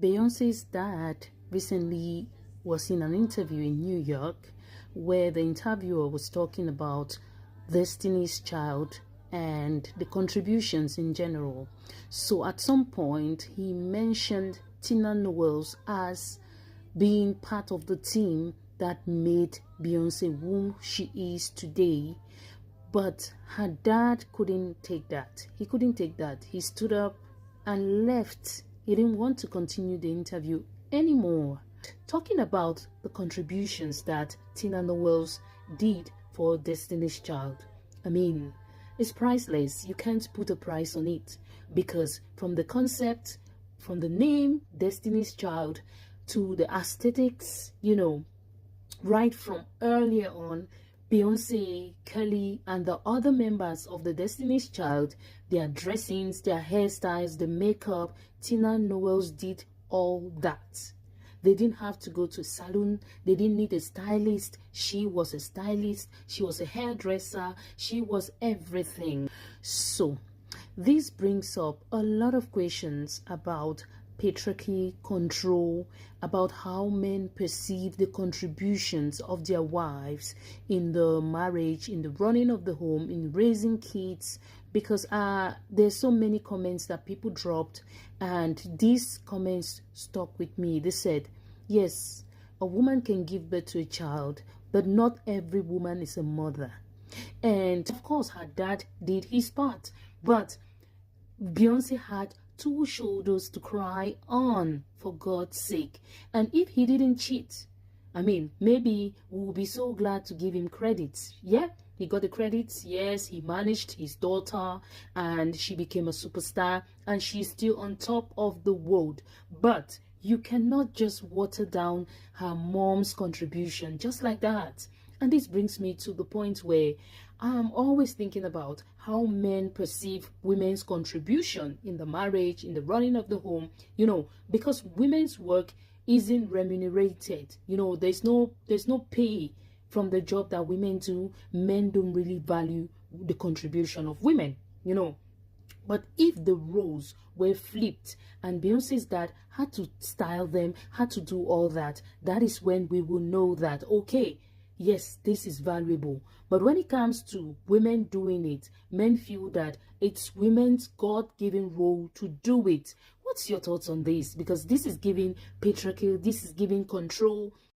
Beyonce's dad recently was in an interview in New York where the interviewer was talking about Destiny's Child and the contributions in general. So at some point, he mentioned Tina Knowles as being part of the team that made Beyonce who she is today. But her dad couldn't take that. He couldn't take that. He stood up and left. He didn't want to continue the interview anymore. Talking about the contributions that Tina Knowles did for Destiny's Child. I mean, it's priceless. You can't put a price on it, because from the concept, from the name Destiny's Child to the aesthetics, right from earlier on, Beyonce, Kelly, and the other members of the Destiny's Child, their dressings, their hairstyles, the makeup, Tina Knowles did all that. They didn't have to go to a salon. They didn't need a stylist. She was a stylist. She was a hairdresser. She was everything. So, this brings up a lot of questions about patriarchy, control, about how men perceive the contributions of their wives in the marriage, in the running of the home, in raising kids, because there's so many comments that people dropped, and these comments stuck with me. They said, yes, a woman can give birth to a child, but not every woman is a mother. And of course, her dad did his part, but Beyonce had two shoulders to cry on, for God's sake. And if he didn't cheat, I mean, maybe we'll be so glad to give him credit. Yeah, he got the credits. Yes, he managed his daughter and she became a superstar and she's still on top of the world. But you cannot just water down her mom's contribution just like that. And this brings me to the point where I'm always thinking about how men perceive women's contribution in the marriage, in the running of the home, because women's work isn't remunerated. There's no pay from the job that women do. Men don't really value the contribution of women, But if the roles were flipped and Beyonce's dad had to style them, had to do all that, that is when we will know that, okay, yes, this is valuable. But when it comes to women doing it, men feel that it's women's God-given role to do it. What's your thoughts on this? Because this is giving patriarchy, this is giving control.